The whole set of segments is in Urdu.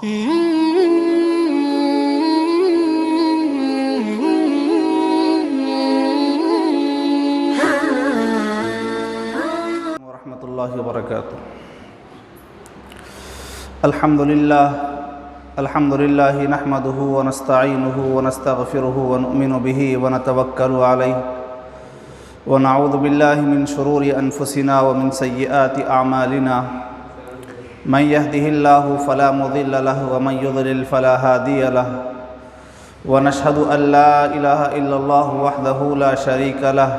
ورحمۃ اللہ وبرکاتہ۔ الحمد للہ نحمده ونستعینه ونستغفره ونؤمن به ونتوکل علیہ ونعوذ باللہ من شرور انفسنا ومن سیئات اعمالنا من يهده الله فلا مضل له ومن يضلل فلا هادي له ونشهد ان لا اله الا الله وحده لا شريك له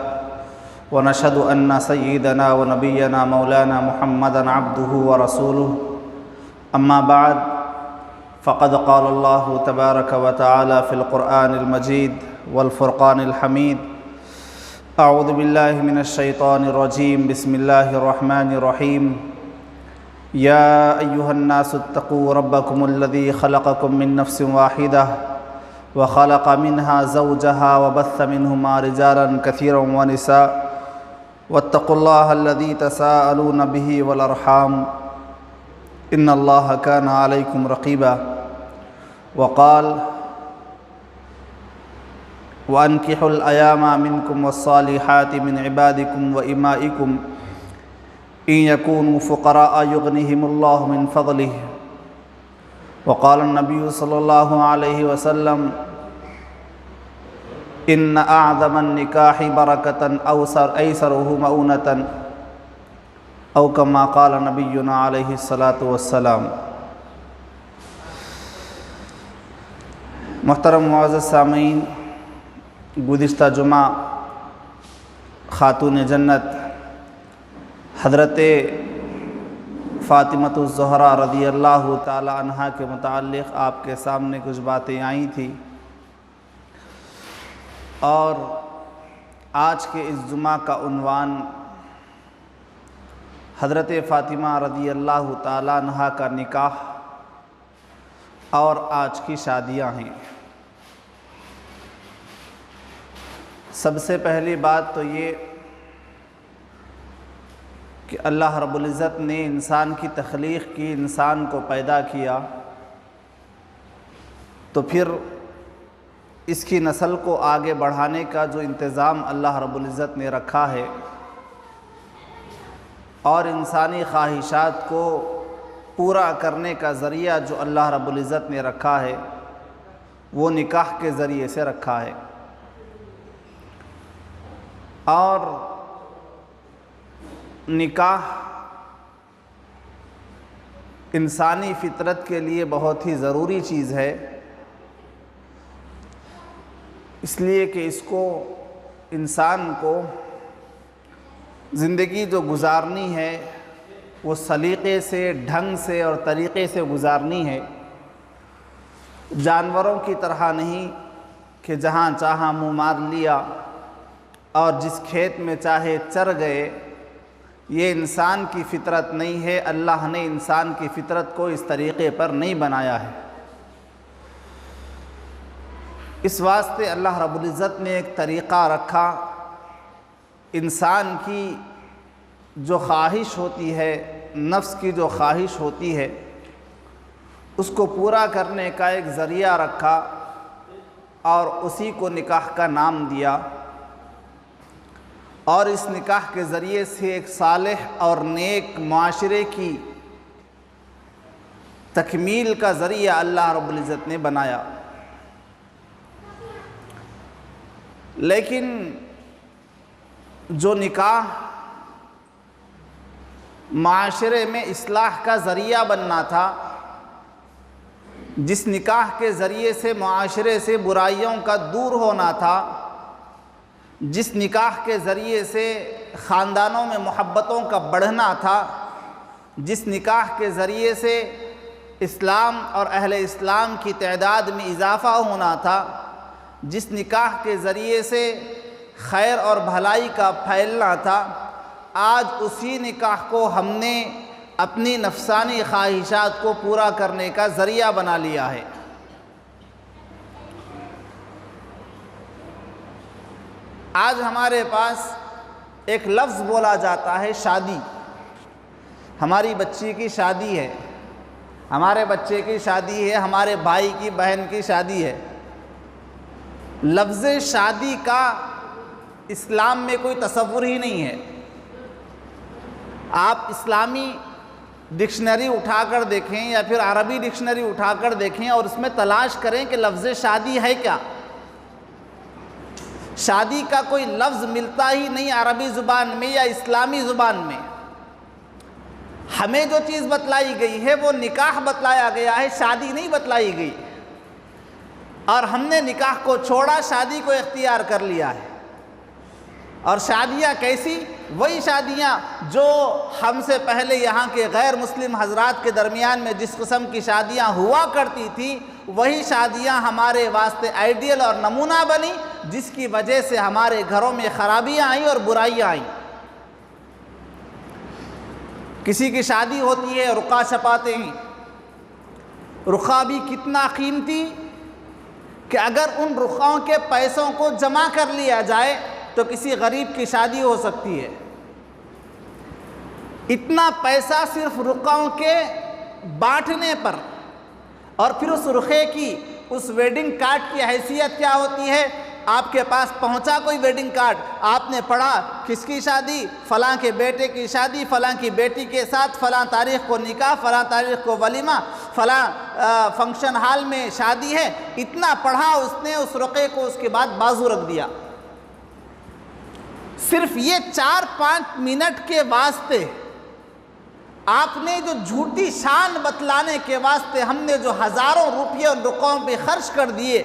ونشهد ان سيدنا ونبينا مولانا محمدا عبده ورسوله اما بعد فقد قال الله تبارك وتعالى في القرآن المجيد والفرقان الحميد اعوذ بالله من الشيطان الرجيم بسم الله الرحمن الرحيم يا أيها الناس اتقوا ربكم الذي خلقكم من نفس واحدة وخلق منها زوجها وبث منهما رجالا كثيرا ونساء واتقوا الله الذي تساءلون به والأرحام إن الله كان عليكم رقيبا وقال وأنكحوا الأيام منكم والصالحات من عبادكم وإمائكم إن يكونوا فقراء يغنهم الله من فضله وقال النبي صلى الله عليه وسلم إن أعظم النكاح بركة أيسره مؤونة أو كما قال نبينا عليه الصلاة والسلام۔ محترم معزز سامعین، گزشتہ جمعہ خاتون جنت حضرت فاطمۃ الزہرا رضی اللہ تعالی عنہا کے متعلق آپ کے سامنے کچھ باتیں آئی تھیں، اور آج کے اس جمعہ کا عنوان حضرت فاطمہ رضی اللہ تعالی عنہا کا نکاح اور آج کی شادیاں ہیں۔ سب سے پہلی بات تو یہ کہ اللہ رب العزت نے انسان کی تخلیق کی، انسان کو پیدا کیا، تو پھر اس کی نسل کو آگے بڑھانے کا جو انتظام اللہ رب العزت نے رکھا ہے اور انسانی خواہشات کو پورا کرنے کا ذریعہ جو اللہ رب العزت نے رکھا ہے وہ نکاح کے ذریعے سے رکھا ہے، اور نکاح انسانی فطرت کے لیے بہت ہی ضروری چیز ہے، اس لیے کہ اس کو انسان کو زندگی جو گزارنی ہے وہ سلیقے سے، ڈھنگ سے اور طریقے سے گزارنی ہے، جانوروں کی طرح نہیں کہ جہاں چاہا منہ مار لیا اور جس کھیت میں چاہے چر گئے۔ یہ انسان کی فطرت نہیں ہے، اللہ نے انسان کی فطرت کو اس طریقے پر نہیں بنایا ہے۔ اس واسطے اللہ رب العزت نے ایک طریقہ رکھا، انسان کی جو خواہش ہوتی ہے، نفس کی جو خواہش ہوتی ہے، اس کو پورا کرنے کا ایک ذریعہ رکھا اور اسی کو نکاح کا نام دیا، اور اس نکاح کے ذریعے سے ایک صالح اور نیک معاشرے کی تکمیل کا ذریعہ اللہ رب العزت نے بنایا۔ لیکن جو نکاح معاشرے میں اصلاح کا ذریعہ بننا تھا، جس نکاح کے ذریعے سے معاشرے سے برائیوں کا دور ہونا تھا، جس نکاح کے ذریعے سے خاندانوں میں محبتوں کا بڑھنا تھا، جس نکاح کے ذریعے سے اسلام اور اہل اسلام کی تعداد میں اضافہ ہونا تھا، جس نکاح کے ذریعے سے خیر اور بھلائی کا پھیلنا تھا، آج اسی نکاح کو ہم نے اپنی نفسانی خواہشات کو پورا کرنے کا ذریعہ بنا لیا ہے۔ آج ہمارے پاس ایک لفظ بولا جاتا ہے شادی، ہماری بچی کی شادی ہے، ہمارے بچے کی شادی ہے، ہمارے بھائی کی بہن کی شادی ہے، لفظ شادی کا اسلام میں کوئی تصور ہی نہیں ہے۔ آپ اسلامی ڈکشنری اٹھا کر دیکھیں یا پھر عربی ڈکشنری اٹھا کر دیکھیں اور اس میں تلاش کریں کہ لفظ شادی ہے کیا۔ شادی کا کوئی لفظ ملتا ہی نہیں عربی زبان میں یا اسلامی زبان میں۔ ہمیں جو چیز بتلائی گئی ہے وہ نکاح بتلایا گیا ہے، شادی نہیں بتلائی گئی، اور ہم نے نکاح کو چھوڑا، شادی کو اختیار کر لیا ہے۔ اور شادیاں کیسی؟ وہی شادیاں جو ہم سے پہلے یہاں کے غیر مسلم حضرات کے درمیان میں جس قسم کی شادیاں ہوا کرتی تھی، وہی شادیاں ہمارے واسطے آئیڈیل اور نمونہ بنی، جس کی وجہ سے ہمارے گھروں میں خرابیاں آئیں اور برائیاں آئیں۔ کسی کی شادی ہوتی ہے، رقعہ چھپاتے ہیں، رقعہ بھی کتنا قیمتی کہ اگر ان رقعوں کے پیسوں کو جمع کر لیا جائے تو کسی غریب کی شادی ہو سکتی ہے۔ اتنا پیسہ صرف رقعوں کے بانٹنے پر، اور پھر اس رقعے کی، اس ویڈنگ کارڈ کی حیثیت کیا ہوتی ہے؟ آپ کے پاس پہنچا کوئی ویڈنگ کارڈ، آپ نے پڑھا کس کی شادی؟ فلاں کے بیٹے کی شادی، فلاں کی بیٹی کے ساتھ، فلاں تاریخ کو نکاح، فلاں تاریخ کو ولیمہ، فلاں فنکشن ہال میں شادی ہے۔ اتنا پڑھا اس نے اس رقعے کو، اس کے بعد بازو رکھ دیا۔ صرف یہ 4-5 منٹ کے واسطے آپ نے جو جھوٹی شان بتلانے کے واسطے ہم نے جو ہزاروں روپیے ان رقعوں پہ خرچ کر دیے،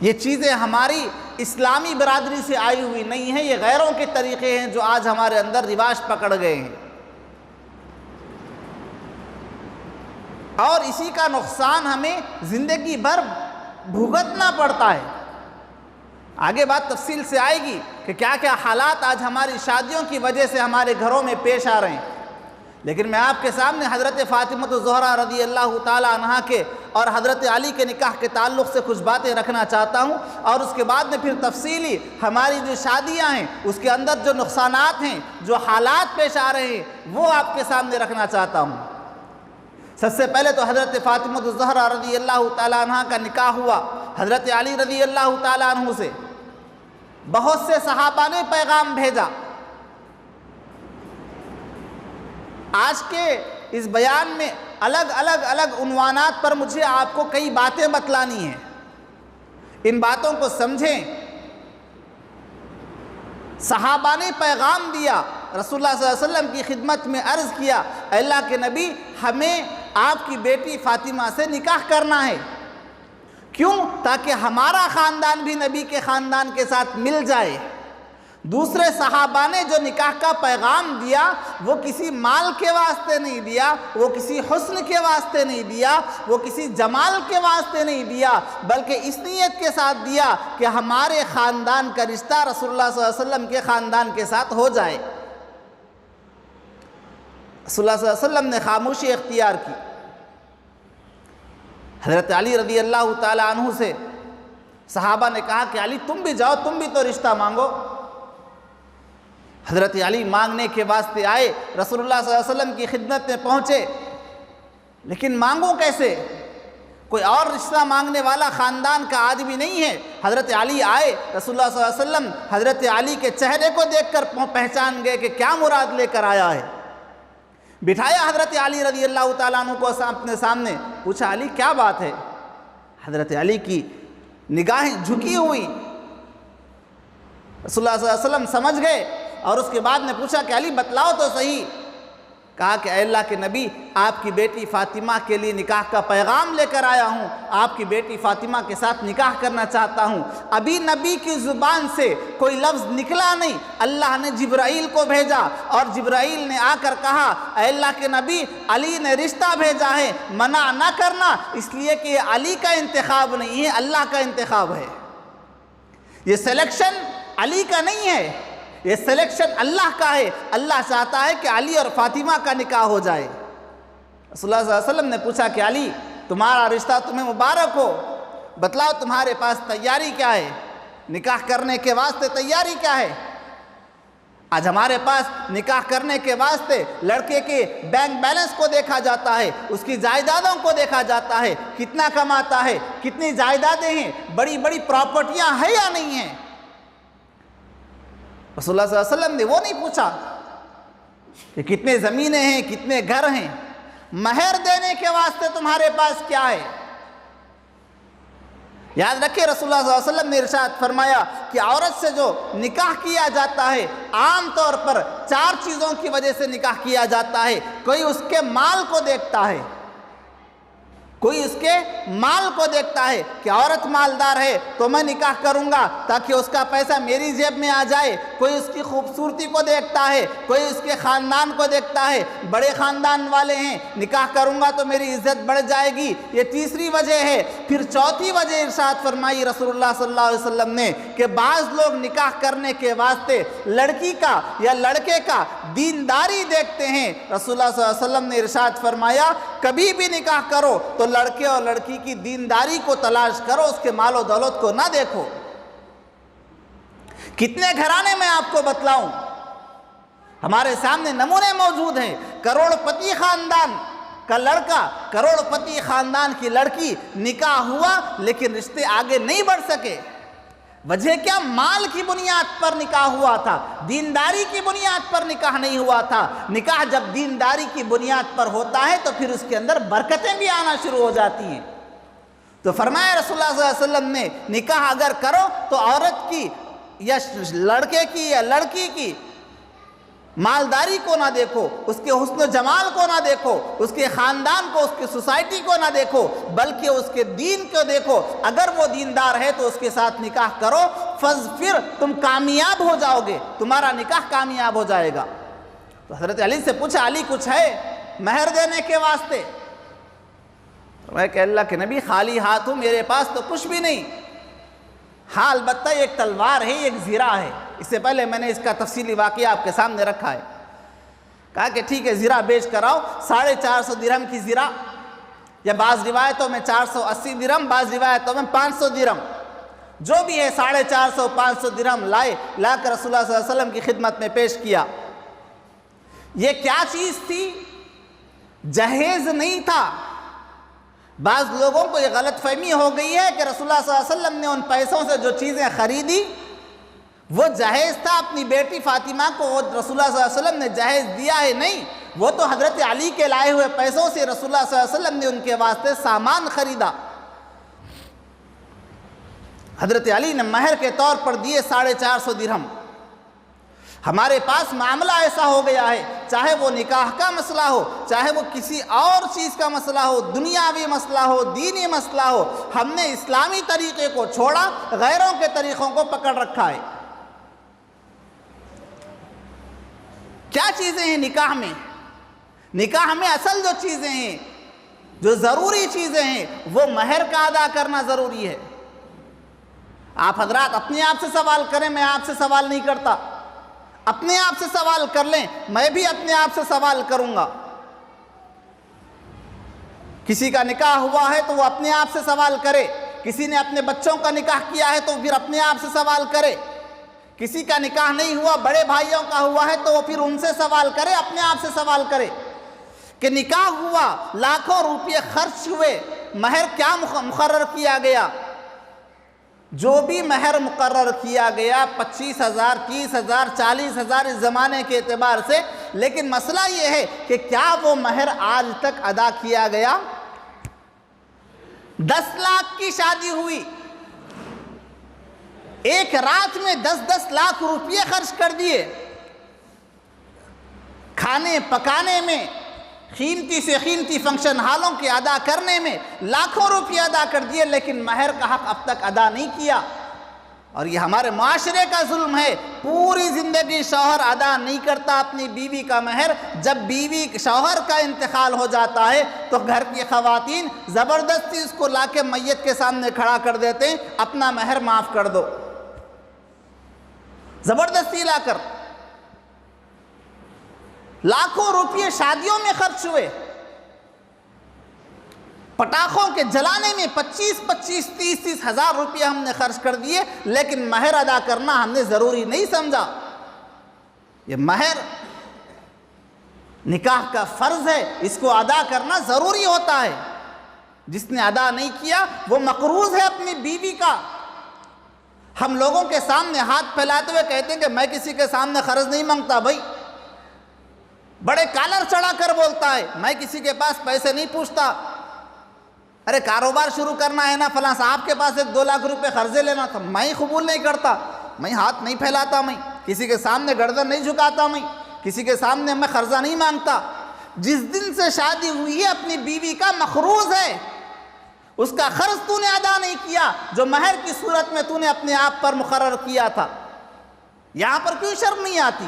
یہ چیزیں ہماری اسلامی برادری سے آئی ہوئی نہیں ہیں، یہ غیروں کے طریقے ہیں جو آج ہمارے اندر رواج پکڑ گئے ہیں، اور اسی کا نقصان ہمیں زندگی بھر بھگتنا پڑتا ہے۔ آگے بات تفصیل سے آئے گی کہ کیا کیا حالات آج ہماری شادیوں کی وجہ سے ہمارے گھروں میں پیش آ رہے ہیں، لیکن میں آپ کے سامنے حضرت فاطمہ الزہرا رضی اللہ تعالی عنہا کے اور حضرت علی کے نکاح کے تعلق سے کچھ باتیں رکھنا چاہتا ہوں، اور اس کے بعد میں پھر تفصیلی ہماری جو شادیاں ہیں اس کے اندر جو نقصانات ہیں، جو حالات پیش آ رہے ہیں، وہ آپ کے سامنے رکھنا چاہتا ہوں۔ سب سے پہلے تو حضرت فاطمہ الزہرا رضی اللہ تعالی عنہا کا نکاح ہوا حضرت علی رضی اللہ تعالی عنہ سے۔ بہت سے صحابہ نے پیغام بھیجا۔ آج کے اس بیان میں الگ عنوانات پر مجھے آپ کو کئی باتیں بتلانی ہیں، ان باتوں کو سمجھیں۔ صحابہ نے پیغام دیا، رسول اللہ صلی اللہ علیہ وسلم کی خدمت میں عرض کیا، اے اللہ کے نبی، ہمیں آپ کی بیٹی فاطمہ سے نکاح کرنا ہے۔ کیوں؟ تاکہ ہمارا خاندان بھی نبی کے خاندان کے ساتھ مل جائے۔ دوسرے صحابہ نے جو نکاح کا پیغام دیا وہ کسی مال کے واسطے نہیں دیا، وہ کسی حسن کے واسطے نہیں دیا، وہ کسی جمال کے واسطے نہیں دیا، بلکہ اس نیت کے ساتھ دیا کہ ہمارے خاندان کا رشتہ رسول اللہ صلی اللہ علیہ وسلم کے خاندان کے ساتھ ہو جائے۔ رسول اللہ صلی اللہ علیہ وسلم نے خاموشی اختیار کی۔ حضرت علی رضی اللہ تعالی عنہ سے صحابہ نے کہا کہ علی تم بھی جاؤ، تم بھی تو رشتہ مانگو۔ حضرت علی مانگنے کے واسطے آئے، رسول اللہ صلی اللہ علیہ وسلم کی خدمت میں پہنچے، لیکن مانگو کیسے؟ کوئی اور رشتہ مانگنے والا خاندان کا آدمی نہیں ہے۔ حضرت علی آئے، رسول اللہ صلی اللہ علیہ وسلم حضرت علی کے چہرے کو دیکھ کر پہچان گئے کہ کیا مراد لے کر آیا ہے۔ بٹھایا حضرت علی رضی اللہ تعالیٰ عنہ کو اپنے سامنے، پوچھا علی کیا بات ہے؟ حضرت علی کی نگاہیں جھکی ہوئی، رسول اللہ صلی اللہ علیہ وسلم سمجھ گئے، اور اس کے بعد نے پوچھا کہ علی بتلاؤ تو صحیح۔ کہا کہ اے اللہ کے نبی، آپ کی بیٹی فاطمہ کے لیے نکاح کا پیغام لے کر آیا ہوں، آپ کی بیٹی فاطمہ کے ساتھ نکاح کرنا چاہتا ہوں۔ ابھی نبی کی زبان سے کوئی لفظ نکلا نہیں، اللہ نے جبرائیل کو بھیجا، اور جبرائیل نے آ کر کہا اے اللہ کے نبی، علی نے رشتہ بھیجا ہے، منع نہ کرنا، اس لیے کہ یہ علی کا انتخاب نہیں ہے، اللہ کا انتخاب ہے۔ یہ سلیکشن علی کا نہیں ہے، یہ سلیکشن اللہ کا ہے۔ اللہ چاہتا ہے کہ علی اور فاطمہ کا نکاح ہو جائے۔ رسول اللہ صلی اللہ علیہ وسلم نے پوچھا کہ علی تمہارا رشتہ تمہیں مبارک ہو، بتلاؤ تمہارے پاس تیاری کیا ہے، نکاح کرنے کے واسطے تیاری کیا ہے؟ آج ہمارے پاس نکاح کرنے کے واسطے لڑکے کے بینک بیلنس کو دیکھا جاتا ہے، اس کی جائیدادوں کو دیکھا جاتا ہے، کتنا کماتا ہے، کتنی جائیدادیں ہیں، بڑی بڑی پراپرٹیاں ہیں یا نہیں ہیں۔ رسول اللہ صلی اللہ علیہ وسلم نے وہ نہیں پوچھا کہ کتنے زمینیں ہیں، کتنے گھر ہیں، مہر دینے کے واسطے تمہارے پاس کیا ہے۔ یاد رکھیں رسول اللہ صلی اللہ علیہ وسلم نے ارشاد فرمایا کہ عورت سے جو نکاح کیا جاتا ہے عام طور پر 4 چیزوں کی وجہ سے نکاح کیا جاتا ہے۔ کوئی اس کے مال کو دیکھتا ہے، کوئی اس کے مال کو دیکھتا ہے کہ عورت مالدار ہے تو میں نکاح کروں گا تاکہ اس کا پیسہ میری جیب میں آ جائے۔ کوئی اس کی خوبصورتی کو دیکھتا ہے، کوئی اس کے خاندان کو دیکھتا ہے، بڑے خاندان والے ہیں، نکاح کروں گا تو میری عزت بڑھ جائے گی، یہ تیسری وجہ ہے۔ پھر چوتھی وجہ ارشاد فرمائی رسول اللہ صلی اللہ علیہ وسلم نے کہ بعض لوگ نکاح کرنے کے واسطے لڑکی کا یا لڑکے کا دینداری دیکھتے ہیں۔ رسول اللہ صلی اللہ علیہ وسلم نے ارشاد فرمایا کبھی بھی نکاح کرو تو لڑکے اور لڑکی کی دینداری کو تلاش کرو، اس کے مال و دولت کو نہ دیکھو۔ کتنے گھرانے میں آپ کو بتلاؤں، ہمارے سامنے نمونے موجود ہیں۔ کروڑ پتی خاندان کا لڑکا، کروڑ پتی خاندان کی لڑکی، نکاح ہوا لیکن رشتے آگے نہیں بڑھ سکے۔ وجہ کیا؟ مال کی بنیاد پر نکاح ہوا تھا، دینداری کی بنیاد پر نکاح نہیں ہوا تھا۔ نکاح جب دینداری کی بنیاد پر ہوتا ہے تو پھر اس کے اندر برکتیں بھی آنا شروع ہو جاتی ہیں۔ تو فرمایا رسول اللہ صلی اللہ علیہ وسلم نے نکاح اگر کرو تو عورت کی یا لڑکے کی یا لڑکی کی مالداری کو نہ دیکھو، اس کے حسن و جمال کو نہ دیکھو، اس کے خاندان کو، اس کی سوسائٹی کو نہ دیکھو، بلکہ اس کے دین کو دیکھو۔ اگر وہ دیندار ہے تو اس کے ساتھ نکاح کرو، پھر تم کامیاب ہو جاؤ گے، تمہارا نکاح کامیاب ہو جائے گا۔ تو حضرت علی سے پوچھا علی کچھ ہے مہر دینے کے واسطے؟ میں کہ اللہ کے نبی خالی ہاتھ ہوں، میرے پاس تو کچھ بھی نہیں، ہاں البتہ ایک تلوار ہے، ایک زرہ ہے۔ اس سے پہلے میں نے اس کا تفصیلی واقعہ آپ کے سامنے رکھا ہے۔ کہا کہ ٹھیک ہے زرہ بیچ کر آؤ، 450 درہم کی زرہ، یا بعض روایتوں میں 480 درہم، بعض روایتوں میں 500 درہم، جو بھی ہے 450 500 درہم لائے، لا کر رسول اللہ صلی اللہ علیہ وسلم کی خدمت میں پیش کیا۔ یہ کیا چیز تھی؟ جہیز نہیں تھا۔ بعض لوگوں کو یہ غلط فہمی ہو گئی ہے کہ رسول اللہ صلی اللہ علیہ وسلم نے ان پیسوں سے جو چیزیں خریدی وہ جہیز تھا، اپنی بیٹی فاطمہ کو وہ رسول اللہ صلی اللہ علیہ وسلم نے جہیز دیا ہے، نہیں، وہ تو حضرت علی کے لائے ہوئے پیسوں سے رسول اللہ صلی اللہ علیہ وسلم نے ان کے واسطے سامان خریدا۔ حضرت علی نے مہر کے طور پر دیے 450 درہم۔ ہمارے پاس معاملہ ایسا ہو گیا ہے، چاہے وہ نکاح کا مسئلہ ہو، چاہے وہ کسی اور چیز کا مسئلہ ہو، دنیاوی مسئلہ ہو، دینی مسئلہ ہو، ہم نے اسلامی طریقے کو چھوڑا، غیروں کے طریقوں کو پکڑ رکھا ہے۔ کیا چیزیں ہیں نکاح میں؟ نکاح میں اصل جو چیزیں ہیں، جو ضروری چیزیں ہیں، وہ مہر کا ادا کرنا ضروری ہے۔ آپ حضرات اپنے آپ سے سوال کریں، میں آپ سے سوال نہیں کرتا، اپنے آپ سے سوال کر لیں، میں بھی اپنے آپ سے سوال کروں گا۔ کسی کا نکاح ہوا ہے تو وہ اپنے آپ سے سوال کرے، کسی نے اپنے بچوں کا نکاح کیا ہے تو پھر اپنے آپ سے سوال کرے، کسی کا نکاح نہیں ہوا، بڑے بھائیوں کا ہوا ہے تو وہ پھر ان سے سوال کرے، اپنے آپ سے سوال کرے کہ نکاح ہوا، لاکھوں روپے خرچ ہوئے، مہر کیا مقرر کیا گیا؟ جو بھی مہر مقرر کیا گیا 25,000 30,000 40,000 اس زمانے کے اعتبار سے، لیکن مسئلہ یہ ہے کہ کیا وہ مہر آج تک ادا کیا گیا؟ 10 لاکھ کی شادی ہوئی، ایک رات میں 10 لاکھ روپے خرچ کر دیے، کھانے پکانے میں، قیمتی سے قیمتی فنکشن ہالوں کے ادا کرنے میں لاکھوں روپے ادا کر دیے، لیکن مہر کا حق اب تک ادا نہیں کیا۔ اور یہ ہمارے معاشرے کا ظلم ہے، پوری زندگی شوہر ادا نہیں کرتا اپنی بیوی کا مہر، جب بیوی شوہر کا انتقال ہو جاتا ہے تو گھر کی خواتین زبردستی اس کو لا کے میت کے سامنے کھڑا کر دیتے ہیں، اپنا مہر معاف کر دو، زبردستی لا کر۔ لاکھوں روپے شادیوں میں خرچ ہوئے، پٹاخوں کے جلانے میں 25 30 ہزار روپے ہم نے خرچ کر دیے، لیکن مہر ادا کرنا ہم نے ضروری نہیں سمجھا۔ یہ مہر نکاح کا فرض ہے، اس کو ادا کرنا ضروری ہوتا ہے. جس نے ادا نہیں کیا وہ مقروض ہے اپنی بیوی کا. ہم لوگوں کے سامنے ہاتھ پھیلاتے ہوئے کہتے ہیں کہ میں کسی کے سامنے قرض نہیں مانگتا. بھائی بڑے کالر چڑھا کر بولتا ہے میں کسی کے پاس پیسے نہیں پوچھتا. ارے کاروبار شروع کرنا ہے نا، فلاں صاحب کے پاس 2 لاکھ روپے قرضے لینا تھا، میں ہی قبول نہیں کرتا، میں ہاتھ نہیں پھیلاتا، میں کسی کے سامنے گردن نہیں جھکاتا، میں کسی کے سامنے میں قرضہ نہیں مانگتا. جس دن سے شادی ہوئی ہے اپنی بیوی کا مقروض ہے، اس کا قرض تو نے ادا نہیں کیا جو مہر کی صورت میں تو نے اپنے آپ پر مقرر کیا تھا. یہاں پر کیوں شرم نہیں آتی؟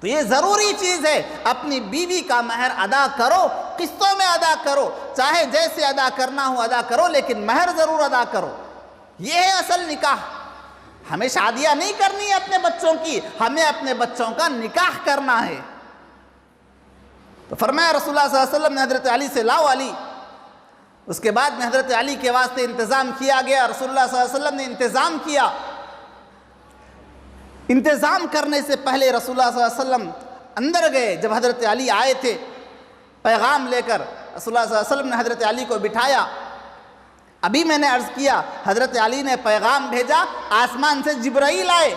تو یہ ضروری چیز ہے، اپنی بیوی کا مہر ادا کرو، قسطوں میں ادا کرو، چاہے جیسے ادا کرنا ہو ادا کرو، لیکن مہر ضرور ادا کرو. یہ ہے اصل نکاح. ہمیں شادیاں نہیں کرنی ہے اپنے بچوں کی، ہمیں اپنے بچوں کا نکاح کرنا ہے. تو فرمایا رسول اللہ صلی اللہ علیہ وسلم نے حضرت علی سے لاؤ علی. اس کے بعد میں حضرت علی کے واسطے انتظام کیا گیا. رسول اللہ صلی اللہ علیہ وسلم نے انتظام کیا. انتظام کرنے سے پہلے رسول اللہ صلی اللہ علیہ وسلم اندر گئے. جب حضرت علی آئے تھے پیغام لے کر، رسول اللہ صلی اللہ علیہ وسلم نے حضرت علی کو بٹھایا. ابھی میں نے عرض کیا حضرت علی نے پیغام بھیجا، آسمان سے جبرائیل آئے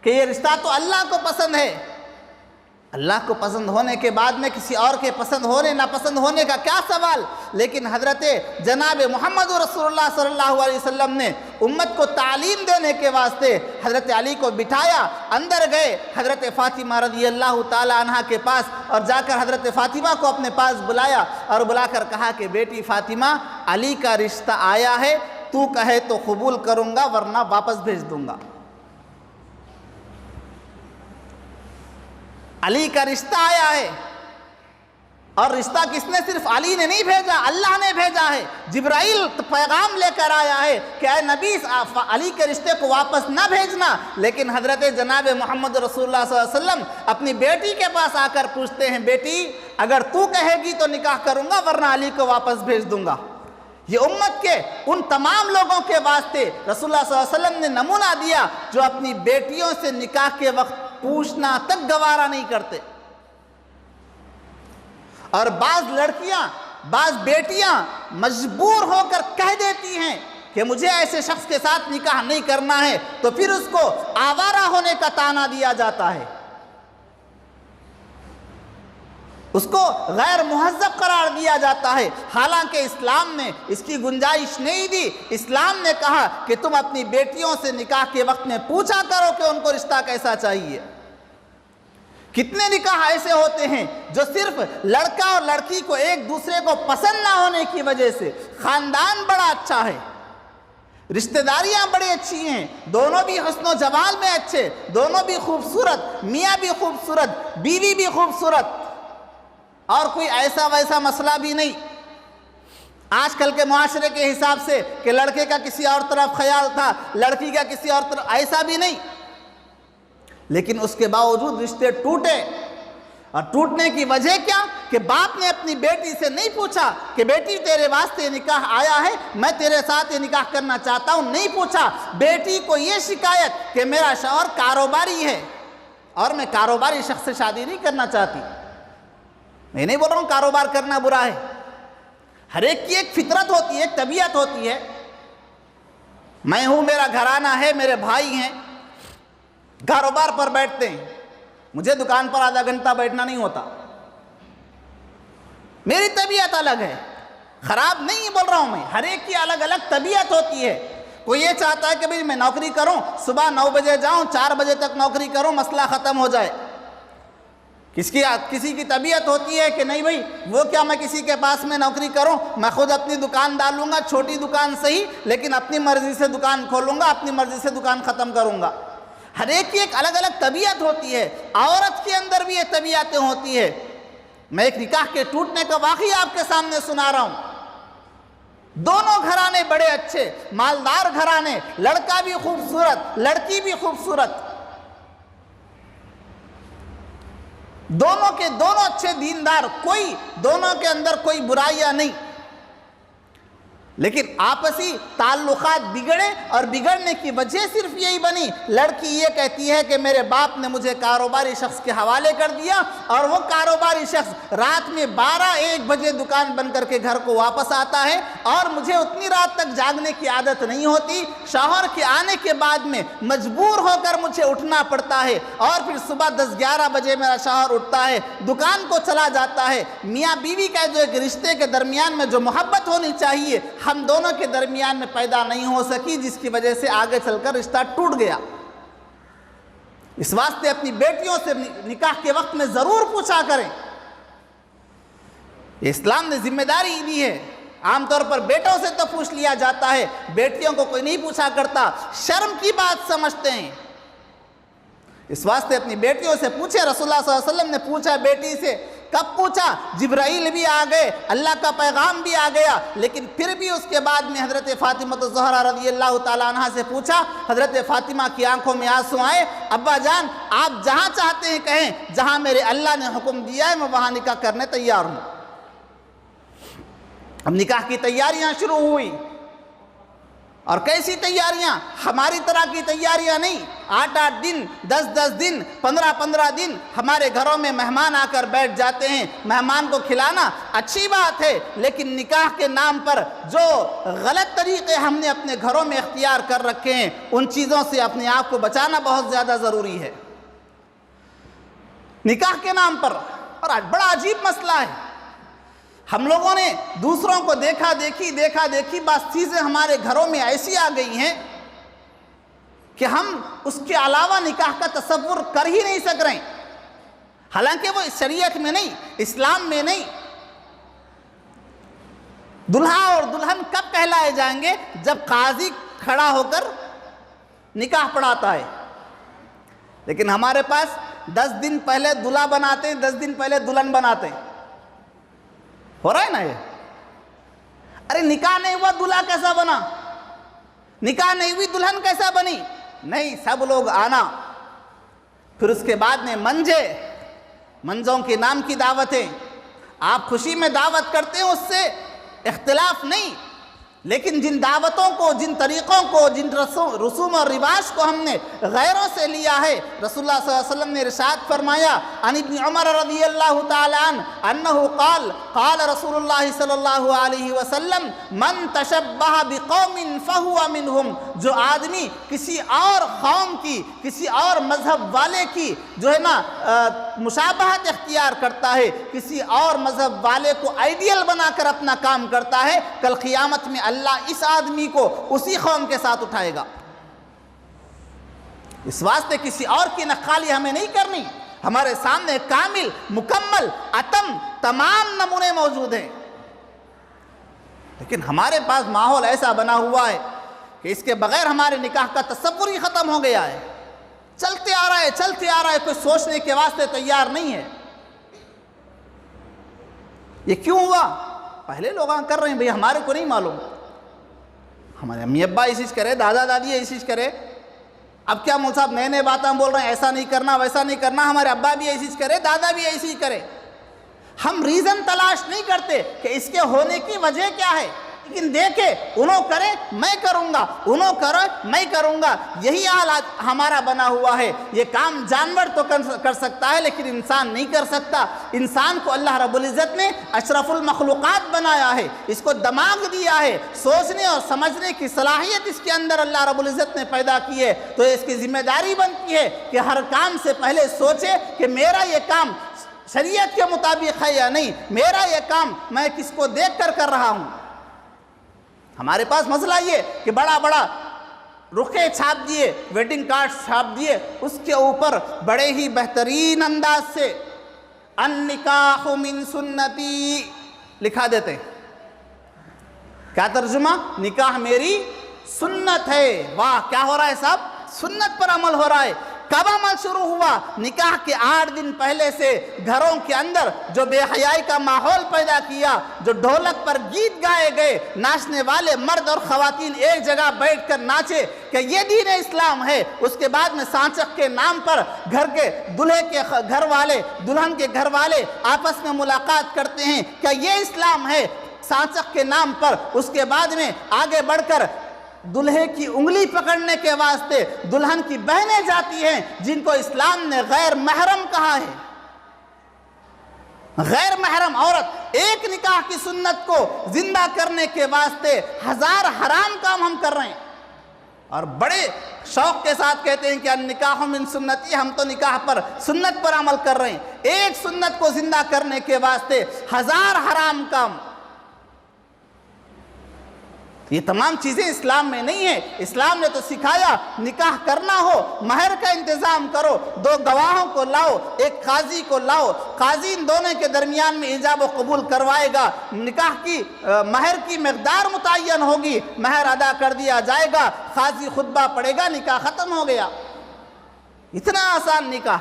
کہ یہ رشتہ تو اللہ کو پسند ہے. اللہ کو پسند ہونے کے بعد میں کسی اور کے پسند ہونے ناپسند ہونے کا کیا سوال. لیکن حضرت جناب محمد رسول اللہ صلی اللہ علیہ وسلم نے امت کو تعلیم دینے کے واسطے حضرت علی کو بٹھایا. اندر گئے حضرت فاطمہ رضی اللہ تعالی عنہ کے پاس اور جا کر حضرت فاطمہ کو اپنے پاس بلایا اور بلا کر کہا کہ بیٹی فاطمہ، علی کا رشتہ آیا ہے، تو کہے تو قبول کروں گا ورنہ واپس بھیج دوں گا. علی کا رشتہ آیا ہے، اور رشتہ کس نے؟ صرف علی نے نہیں بھیجا، اللہ نے بھیجا ہے. جبرائیل پیغام لے کر آیا ہے کہ اے نبی علی کے رشتے کو واپس نہ بھیجنا. لیکن حضرت جناب محمد رسول اللہ صلی اللہ علیہ وسلم اپنی بیٹی کے پاس آ کر پوچھتے ہیں بیٹی اگر تو کہے گی تو نکاح کروں گا ورنہ علی کو واپس بھیج دوں گا. یہ امت کے ان تمام لوگوں کے واسطے رسول اللہ صلی اللہ علیہ وسلم نے نمونہ دیا جو اپنی بیٹیوں سے نکاح کے وقت پوچھنا تک گوارا نہیں کرتے. اور بعض لڑکیاں، بعض بیٹیاں مجبور ہو کر کہہ دیتی ہیں کہ مجھے ایسے شخص کے ساتھ نکاح نہیں کرنا ہے، تو پھر اس کو آوارہ ہونے کا طعنہ دیا جاتا ہے، اس کو غیر مہذب قرار دیا جاتا ہے. حالانکہ اسلام نے اس کی گنجائش نہیں دی. اسلام نے کہا کہ تم اپنی بیٹیوں سے نکاح کے وقت میں پوچھا کرو کہ ان کو رشتہ کیسا چاہیے. کتنے نکاح ایسے ہوتے ہیں جو صرف لڑکا اور لڑکی کو ایک دوسرے کو پسند نہ ہونے کی وجہ سے، خاندان بڑا اچھا ہے، رشتہ داریاں بڑی اچھی ہیں، دونوں بھی حسن و جمال میں اچھے، دونوں بھی خوبصورت، میاں بھی خوبصورت، بیوی بھی خوبصورت، اور کوئی ایسا ویسا مسئلہ بھی نہیں آج کل کے معاشرے کے حساب سے کہ لڑکے کا کسی اور طرف خیال تھا، لڑکی کا کسی اور طرف، ایسا بھی نہیں. لیکن اس کے باوجود رشتے ٹوٹے. اور ٹوٹنے کی وجہ کیا؟ کہ باپ نے اپنی بیٹی سے نہیں پوچھا کہ بیٹی تیرے واسطے نکاح آیا ہے، میں تیرے ساتھ یہ نکاح کرنا چاہتا ہوں، نہیں پوچھا. بیٹی کو یہ شکایت کہ میرا شوہر کاروباری ہے اور میں کاروباری شخص سے شادی نہیں کرنا چاہتی. میں نہیں بول رہا ہوں کاروبار کرنا برا ہے، ہر ایک کی ایک فطرت ہوتی ہے، ایک طبیعت ہوتی ہے. میں ہوں، میرا گھرانہ ہے، میرے بھائی ہیں، کاروبار پر بیٹھتے ہیں، مجھے دکان پر آدھا گھنٹہ بیٹھنا نہیں ہوتا. میری طبیعت الگ ہے، خراب نہیں بول رہا ہوں میں، ہر ایک کی الگ الگ طبیعت ہوتی ہے. کوئی یہ چاہتا ہے کہ بھئی میں نوکری کروں، صبح 9 بجے جاؤں، 4 بجے تک نوکری کروں، مسئلہ ختم ہو جائے. کسی کی طبیعت ہوتی ہے کہ نہیں بھئی وہ کیا، میں کسی کے پاس میں نوکری کروں، میں خود اپنی دکان ڈالوں گا، چھوٹی دکان صحیح لیکن اپنی مرضی سے دکان کھولوں گا، اپنی مرضی سے دکان ختم کروں گا. ہر ایک کی ایک الگ الگ طبیعت ہوتی ہے. عورت کے اندر بھی یہ طبیعتیں ہوتی ہے. میں ایک نکاح کے ٹوٹنے کا واقعہ آپ کے سامنے سنا رہا ہوں. دونوں گھرانے بڑے اچھے، مالدار گھرانے، لڑکا بھی خوبصورت، لڑکی بھی خوبصورت، دونوں کے دونوں اچھے دیندار، کوئی دونوں کے اندر کوئی برائیاں نہیں. لیکن آپسی تعلقات بگڑے اور بگڑنے کی وجہ صرف یہی بنی، لڑکی یہ کہتی ہے کہ میرے باپ نے مجھے کاروباری شخص کے حوالے کر دیا، اور وہ کاروباری شخص رات میں 12-1 بجے دکان بند کر کے گھر کو واپس آتا ہے، اور مجھے اتنی رات تک جاگنے کی عادت نہیں ہوتی، شوہر کے آنے کے بعد میں مجبور ہو کر مجھے اٹھنا پڑتا ہے، اور پھر صبح 10-11 بجے میرا شوہر اٹھتا ہے، دکان کو چلا جاتا ہے۔ میاں بیوی کا جو ایک رشتے کے درمیان میں جو محبت ہونی چاہیے ہم دونوں کے درمیان میں پیدا نہیں ہو سکی، جس کی وجہ سے آگے چل کر رشتہ ٹوٹ گیا۔ اس واسطے اپنی بیٹیوں سے نکاح کے وقت میں ضرور پوچھا کریں۔ اسلام نے ذمہ داری دی ہے، عام طور پر بیٹوں سے تو پوچھ لیا جاتا ہے، بیٹیوں کو کوئی نہیں پوچھا کرتا، شرم کی بات سمجھتے ہیں۔ اس واسطے اپنی بیٹیوں سے پوچھے۔ رسول اللہ صلی اللہ علیہ وسلم نے پوچھا بیٹی سے، کب پوچھا؟ جبرائیل بھی آ گئے، اللہ کا پیغام بھی آ گیا، لیکن پھر بھی اس کے بعد میں حضرت فاطمہ الزہرا رضی اللہ تعالیٰ عنہ سے پوچھا۔ حضرت فاطمہ کی آنکھوں میں آنسو آئے، ابا جان آپ جہاں چاہتے ہیں کہیں، جہاں میرے اللہ نے حکم دیا ہے میں وہاں نکاح کرنے تیار ہوں۔ اب نکاح کی تیاریاں شروع ہوئی، اور کیسی تیاریاں؟ ہماری طرح کی تیاریاں نہیں۔ 8-8 دن، 10-10 دن، 15-15 دن ہمارے گھروں میں مہمان آ کر بیٹھ جاتے ہیں۔ مہمان کو کھلانا اچھی بات ہے، لیکن نکاح کے نام پر جو غلط طریقے ہم نے اپنے گھروں میں اختیار کر رکھے ہیں، ان چیزوں سے اپنے آپ کو بچانا بہت زیادہ ضروری ہے۔ نکاح کے نام پر، اور آج بڑا عجیب مسئلہ ہے، ہم لوگوں نے دوسروں کو دیکھا دیکھی بعض چیزیں ہمارے گھروں میں ایسی آ گئی ہیں کہ ہم اس کے علاوہ نکاح کا تصور کر ہی نہیں سک رہے ہیں، حالانکہ وہ شریعت میں نہیں، اسلام میں نہیں۔ دلہا اور دلہن کب کہلائے جائیں گے؟ جب قاضی کھڑا ہو کر نکاح پڑھاتا ہے، لیکن ہمارے پاس 10 دن پہلے دلہا بناتے ہیں، 10 دن پہلے دلہن بناتے ہیں۔ ہو رہا ہے نا یہ؟ ارے نکاح نہیں ہوا دلہا کیسا بنا؟ نکاح نہیں ہوئی دلہن کیسا بنی؟ نہیں، سب لوگ آنا، پھر اس کے بعد میں منجوں کے نام کی دعوتیں، آپ خوشی میں دعوت کرتے ہیں، اس سے اختلاف نہیں، لیکن جن دعوتوں کو، جن طریقوں کو، جن رسوم اور رواج کو ہم نے غیروں سے لیا ہے، رسول اللہ صلی اللہ علیہ وسلم نے ارشاد فرمایا، عن ابن عمر رضی اللہ تعالی عنہ انہ قال قال رسول اللہ صلی اللہ علیہ وسلم من تشبہ بقوم فہو منہم، جو آدمی کسی اور قوم کی، کسی اور مذہب والے کی جو ہے نا مشابہت اختیار کرتا ہے، کسی اور مذہب والے کو آئیڈیل بنا کر اپنا کام کرتا ہے، کل قیامت میں اللہ اس آدمی کو اسی قوم کے ساتھ اٹھائے گا۔ اس واسطے کسی اور کی نقالی ہمیں نہیں کرنی، ہمارے سامنے کامل، مکمل، اتم تمام نمونے موجود ہیں، لیکن ہمارے پاس ماحول ایسا بنا ہوا ہے کہ اس کے بغیر ہمارے نکاح کا تصور ہی ختم ہو گیا ہے۔ چلتے آ رہا ہے، کوئی سوچنے کے واسطے تیار نہیں ہے۔ یہ کیوں ہوا؟ پہلے لوگ کر رہے ہیں بھئی، ہمارے کو نہیں معلوم، ہمارے امی ابا ایسی کرے، دادا دادی ایسی کرے، اب کیا مول صاحب نئے باتیں بول رہے ہیں، ایسا نہیں کرنا ویسا نہیں کرنا، ہمارے ابا بھی ایسی کرے، دادا بھی ایسی کرے۔ ہم ریزن تلاش نہیں کرتے کہ اس کے ہونے کی وجہ کیا ہے، لیکن دیکھیں انہوں کرے میں کروں گا، انہوں کرے میں کروں گا، یہی حال ہمارا بنا ہوا ہے۔ یہ کام جانور تو کر سکتا ہے، لیکن انسان نہیں کر سکتا۔ انسان کو اللہ رب العزت نے اشرف المخلوقات بنایا ہے، اس کو دماغ دیا ہے، سوچنے اور سمجھنے کی صلاحیت اس کے اندر اللہ رب العزت نے پیدا کی ہے، تو اس کی ذمہ داری بنتی ہے کہ ہر کام سے پہلے سوچے کہ میرا یہ کام شریعت کے مطابق ہے یا نہیں، میرا یہ کام میں کس کو دیکھ کر رہا ہوں۔ ہمارے پاس مسئلہ یہ کہ بڑا رخے چھاپ دیے، ویڈنگ کارڈ چھاپ دیے، اس کے اوپر بڑے ہی بہترین انداز سے النکاح من سنتی لکھا دیتے ہیں۔ کیا ترجمہ؟ نکاح میری سنت ہے۔ واہ، کیا ہو رہا ہے صاحب؟ سنت پر عمل ہو رہا ہے۔ کب عمل شروع ہوا؟ نکاح کے 8 دن پہلے سے گھروں کے اندر جو بے حیائی کا ماحول پیدا کیا، جو ڈھولک پر گیت گائے گئے، ناچنے والے مرد اور خواتین ایک جگہ بیٹھ کر ناچے کہ یہ دین اسلام ہے۔ اس کے بعد میں سانچک کے نام پر گھر کے دلہے کے گھر والے، دلہن کے گھر والے آپس میں ملاقات کرتے ہیں، کیا یہ اسلام ہے؟ سانچک کے نام پر، اس کے بعد میں آگے بڑھ کر دلہے کی انگلی پکڑنے کے واسطے دلہن کی بہنیں جاتی ہیں، جن کو اسلام نے غیر محرم کہا ہے۔ غیر محرم عورت، ایک نکاح کی سنت کو زندہ کرنے کے واسطے ہزار حرام کام ہم کر رہے ہیں، اور بڑے شوق کے ساتھ کہتے ہیں کہ النکاح من سنتی، ہم تو نکاح پر سنت پر عمل کر رہے ہیں۔ ایک سنت کو زندہ کرنے کے واسطے ہزار حرام کام۔ یہ تمام چیزیں اسلام میں نہیں ہیں۔ اسلام نے تو سکھایا نکاح کرنا ہو مہر کا انتظام کرو، دو گواہوں کو لاؤ، ایک قاضی کو لاؤ، قاضی ان دونوں کے درمیان میں ایجاب و قبول کروائے گا، نکاح کی مہر کی مقدار متعین ہوگی، مہر ادا کر دیا جائے گا، قاضی خطبہ پڑھے گا، نکاح ختم ہو گیا۔ اتنا آسان نکاح۔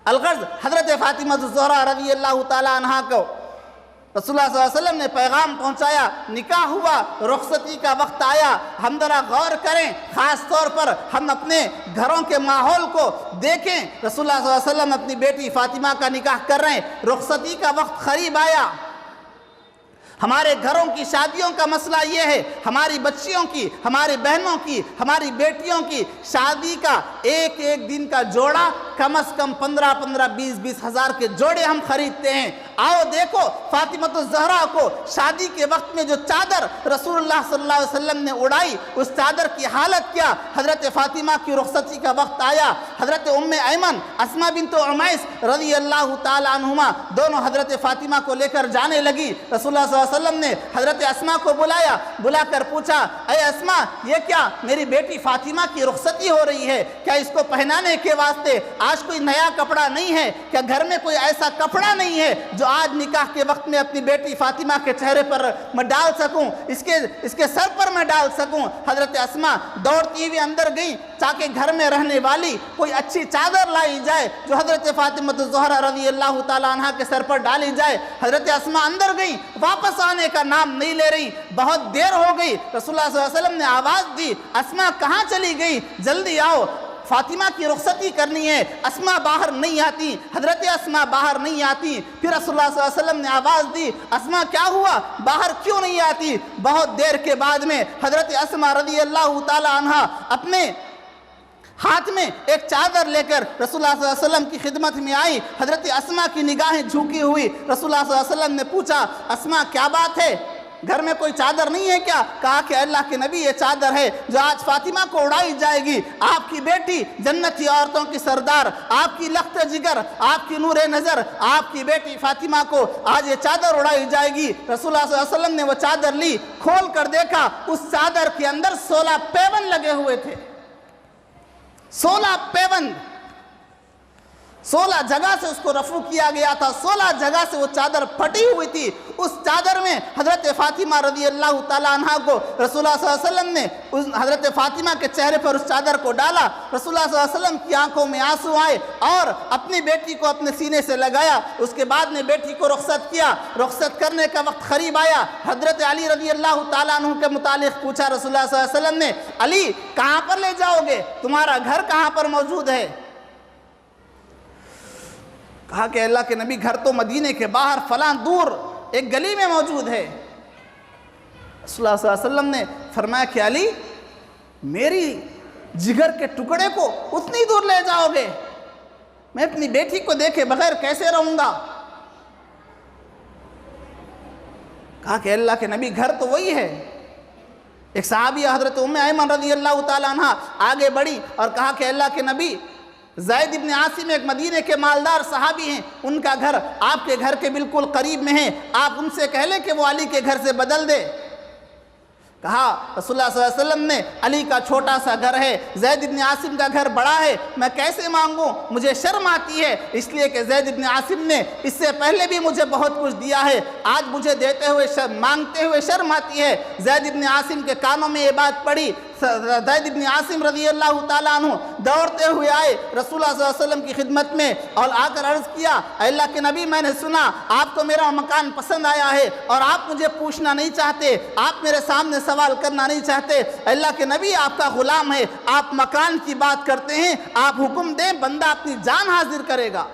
الغرض حضرت فاطمہ الزہرا رضی اللہ تعالی عنہا کو رسول اللہ صلی اللہ علیہ وسلم نے پیغام پہنچایا، نکاح ہوا، رخصتی کا وقت آیا۔ ہم ذرا غور کریں، خاص طور پر ہم اپنے گھروں کے ماحول کو دیکھیں۔ رسول اللہ صلی اللہ علیہ وسلم اپنی بیٹی فاطمہ کا نکاح کر رہے ہیں، رخصتی کا وقت قریب آیا۔ ہمارے گھروں کی شادیوں کا مسئلہ یہ ہے، ہماری بچیوں کی، ہماری بہنوں کی، ہماری بیٹیوں کی شادی کا ایک ایک دن کا جوڑا کم از کم 15 20 ہزار کے جوڑے ہم خریدتے ہیں۔ آؤ دیکھو فاطمہ الزہرا کو شادی کے وقت میں جو چادر رسول اللہ صلی اللہ علیہ وسلم نے اڑائی، اس چادر کی حالت کیا۔ حضرت فاطمہ کی رخصتی کا وقت آیا، حضرت ام ایمن اسماء بنت عمیس رضی اللہ تعالی عنہما دونوں حضرت فاطمہ کو لے کر جانے لگی۔ رسول اللہ صلی اللہ علیہ وسلم نے حضرت اسماء کو بلایا، بلا کر پوچھا، اے اسماء یہ کیا میری بیٹی فاطمہ کی رخصتی ہو رہی ہے، کیا اس کو پہنانے کے واسطے آج کوئی نیا کپڑا نہیں ہے؟ کیا گھر میں کوئی ایسا کپڑا نہیں ہے جو آج نکاح کے وقت میں اپنی بیٹی فاطمہ کے چہرے پر میں ڈال سکوں، اس کے سر پر میں ڈال سکوں؟ حضرت اسماء دوڑتی ہوئی اندر گئی تاکہ گھر میں رہنے والی کوئی اچھی چادر لائی جائے جو حضرت فاطمہ الزہرا رضی اللہ تعالی عنہا کے سر پر ڈالی جائے۔ حضرت اسماء اندر گئی، واپس آنے کا نام نہیں لے رہی، بہت دیر ہو گئی۔ رسول اللہ صلی اللہ علیہ وسلم نے آواز دی، اسماء کہاں چلی گئی؟ جلدی آؤ، فاطمہ کی رخصتی کرنی ہے۔ اسماء باہر نہیں آتی، حضرت اسماء باہر نہیں آتی۔ پھر رسول اللہ صلی اللہ علیہ وسلم نے آواز دی، اسماء کیا ہوا، باہر کیوں نہیں آتی؟ بہت دیر کے بعد میں حضرت اسماء رضی اللہ تعالی عنہا اپنے ہاتھ میں ایک چادر لے کر رسول اللہ صلی اللہ علیہ وسلم کی خدمت میں آئی۔ حضرت اسماء کی نگاہیں جھکی ہوئی۔ رسول اللہ صلی اللہ علیہ وسلم نے پوچھا، اسماء کیا بات ہے، گھر میں کوئی چادر نہیں ہے کیا؟ کہا کہ اللہ کے نبی یہ چادر ہے جو آج فاطمہ کو اڑائی جائے گی۔ آپ کی بیٹی جنتی عورتوں کی سردار، آپ کی لخت جگر، آپ کی نور نظر، آپ کی بیٹی فاطمہ کو آج یہ چادر اڑائی جائے گی۔ رسول اللہ صلی اللہ علیہ وسلم نے وہ چادر لی، کھول کر دیکھا، اس چادر کے اندر 16 پیوند لگے ہوئے تھے۔ 16 پیوند، 16 جگہ سے اس کو رفو کیا گیا تھا، 16 جگہ سے وہ چادر پھٹی ہوئی تھی۔ اس چادر میں حضرت فاطمہ رضی اللہ تعالیٰ عنہ کو رسول اللہ صلی اللہ علیہ وسلم نے حضرت فاطمہ کے چہرے پر اس چادر کو ڈالا۔ رسول اللہ صلی اللہ علیہ وسلم کی آنکھوں میں آنسو آئے اور اپنی بیٹی کو اپنے سینے سے لگایا۔ اس کے بعد نے بیٹی کو رخصت کیا۔ رخصت کرنے کا وقت قریب آیا، حضرت علی رضی اللہ تعالیٰ عنہ کے متعلق پوچھا رسول اللہ صلی اللہ علیہ وسلم نے، علی کہاں پر لے جاؤ گے، تمہارا گھر کہاں پر موجود ہے؟ کہا کہ اللہ کے نبی گھر تو مدینے کے باہر فلاں دور ایک گلی میں موجود ہے۔ رسول اللہ صلی اللہ علیہ وسلم نے فرمایا کہ علی میری جگر کے ٹکڑے کو اتنی دور لے جاؤ گے، میں اپنی بیٹی کو دیکھے بغیر کیسے رہوں گا؟ کہا کہ اللہ کے نبی گھر تو وہی ہے۔ ایک صحابیہ حضرت ام ایمن رضی اللہ تعالیٰ عنہ آگے بڑھی اور کہا کہ اللہ کے نبی زید ابن عاصم ایک مدینے کے مالدار صحابی ہیں، ان کا گھر آپ کے گھر کے بالکل قریب میں ہے، آپ ان سے کہہ لیں کہ وہ علی کے گھر سے بدل دے۔ کہا رسول اللہ صلی اللہ علیہ وسلم نے، علی کا چھوٹا سا گھر ہے، زید ابن عاصم کا گھر بڑا ہے، میں کیسے مانگوں؟ مجھے شرم آتی ہے، اس لیے کہ زید ابن عاصم نے اس سے پہلے بھی مجھے بہت کچھ دیا ہے، آج مجھے دیتے ہوئے مانگتے ہوئے شرم آتی ہے۔ زید ابن عاصم کے کانوں میں یہ بات پڑی۔ زید ابن عاصم رضی اللہ تعالیٰ عنہ دوڑتے ہوئے آئے رسول اللہ صلی اللہ علیہ وسلم کی خدمت میں اور آ کر عرض کیا، اے اللہ کے نبی میں نے سنا آپ کو میرا مکان پسند آیا ہے اور آپ مجھے پوچھنا نہیں چاہتے، آپ میرے سامنے سوال کرنا نہیں چاہتے۔ اے اللہ کے نبی آپ کا غلام ہے، آپ مکان کی بات کرتے ہیں، آپ حکم دیں بندہ اپنی جان حاضر کرے گا۔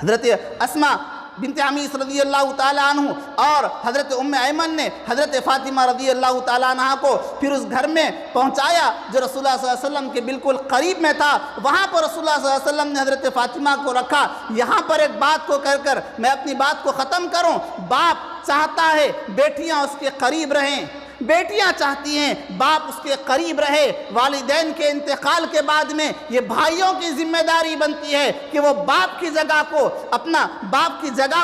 حضرت اسماء بنت عمیس رضی اللہ تعالیٰ عنہ اور حضرت ایمن نے حضرت فاطمہ رضی اللہ تعالیٰ عنہ کو پھر اس گھر میں پہنچایا جو رسول اللہ صلی اللہ علیہ وسلم کے بالکل قریب میں تھا. وہاں پر رسول اللہ صلی اللہ علیہ وسلم نے حضرت فاطمہ کو رکھا. یہاں پر ایک بات کو کر میں اپنی بات کو ختم کروں. باپ چاہتا ہے بیٹیاں اس کے قریب رہیں، بیٹیاں چاہتی ہیں باپ اس کے قریب رہے. والدین کے انتقال کے بعد میں یہ بھائیوں کی ذمہ داری بنتی ہے کہ وہ باپ کی جگہ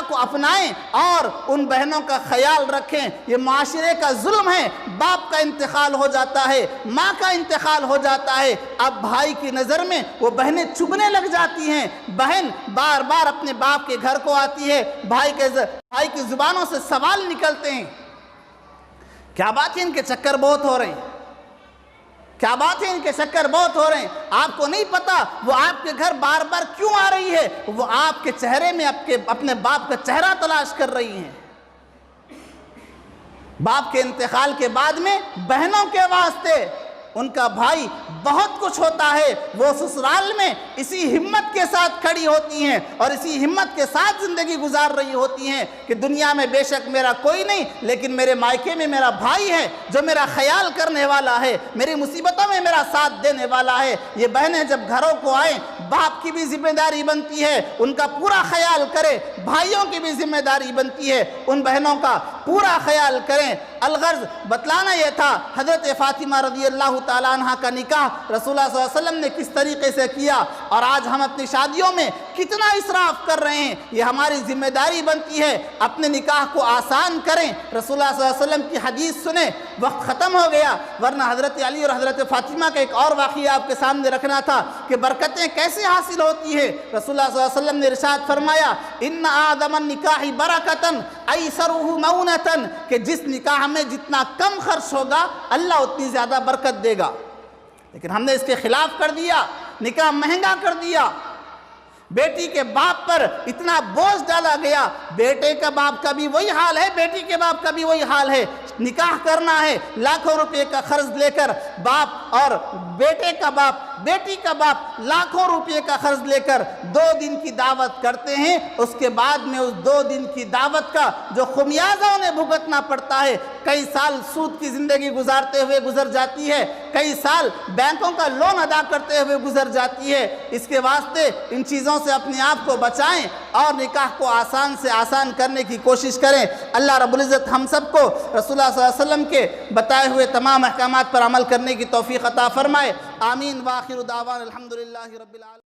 کو اپنائیں اور ان بہنوں کا خیال رکھیں. یہ معاشرے کا ظلم ہے. باپ کا انتقال ہو جاتا ہے، ماں کا انتقال ہو جاتا ہے، اب بھائی کی نظر میں وہ بہنیں چبھنے لگ جاتی ہیں. بہن بار بار اپنے باپ کے گھر کو آتی ہے، بھائی کی زبانوں سے سوال نکلتے ہیں. کیا بات ہے ان کے چکر بہت ہو رہے ہیں، کیا بات ہے ان کے چکر بہت ہو رہے ہیں. آپ کو نہیں پتا وہ آپ کے گھر بار بار کیوں آ رہی ہے؟ وہ آپ کے چہرے میں اپنے باپ کا چہرہ تلاش کر رہی ہیں. باپ کے انتقال کے بعد میں بہنوں کے واسطے ان کا بھائی بہت کچھ ہوتا ہے. وہ سسرال میں اسی ہمت کے ساتھ کھڑی ہوتی ہیں اور اسی ہمت کے ساتھ زندگی گزار رہی ہوتی ہیں کہ دنیا میں بے شک میرا کوئی نہیں، لیکن میرے مائکے میں میرا بھائی ہے جو میرا خیال کرنے والا ہے، میری مصیبتوں میں میرا ساتھ دینے والا ہے. یہ بہنیں جب گھروں کو آئیں، باپ کی بھی ذمہ داری بنتی ہے ان کا پورا خیال کرے، بھائیوں کی بھی ذمہ داری بنتی ہے ان بہنوں کا پورا خیال کریں. الغرض بتلانا یہ تھا حضرت فاطمہ رضی اللہ تعالیٰ عنہ کا نکاح رسول اللہ صلی اللہ علیہ وسلم نے کس طریقے سے کیا، اور آج ہم اپنی شادیوں میں کتنا اسراف کر رہے ہیں. یہ ہماری ذمہ داری بنتی ہے اپنے نکاح کو آسان کریں. رسول اللہ صلی اللہ علیہ وسلم کی حدیث سنیں. وقت ختم ہو گیا ورنہ حضرت علی اور حضرت فاطمہ کا ایک اور واقعہ آپ کے سامنے رکھنا تھا کہ برکتیں کیسے حاصل ہوتی ہیں. رسول اللہ صلی اللہ علیہ وسلم نے ارشاد فرمایا ان اعظم النکاح برکتاً ایسرہ مونتاً، کہ جس نکاح میں جتنا کم خرچ ہوگا اللہ اتنی زیادہ برکت دے گا. لیکن ہم نے اس کے خلاف کر دیا، نکاح مہنگا کر دیا. بیٹی کے باپ پر اتنا بوجھ ڈالا گیا. بیٹے کا باپ کا بھی وہی حال ہے، بیٹی کے باپ کا بھی وہی حال ہے. نکاح کرنا ہے لاکھوں روپے کا قرض لے کر، باپ اور بیٹے کا باپ، بیٹی کا باپ لاکھوں روپے کا قرض لے کر 2 دن کی دعوت کرتے ہیں. اس کے بعد میں اس 2 دن کی دعوت کا جو خمیازہ انہیں بھگتنا پڑتا ہے، کئی سال سود کی زندگی گزارتے ہوئے گزر جاتی ہے، کئی سال بینکوں کا لون ادا کرتے ہوئے گزر جاتی ہے. اس کے واسطے ان چیزوں سے اپنے آپ کو بچائیں اور نکاح کو آسان سے آسان کرنے کی کوشش کریں. اللہ رب العزت ہم سب کو رسول اللہ صلی اللہ علیہ وسلم کے بتائے ہوئے تمام احکامات پر عمل کرنے کی توفیق عطا فرمائے. آمین. وآخر دعوانا الحمدللہ رب العالمین.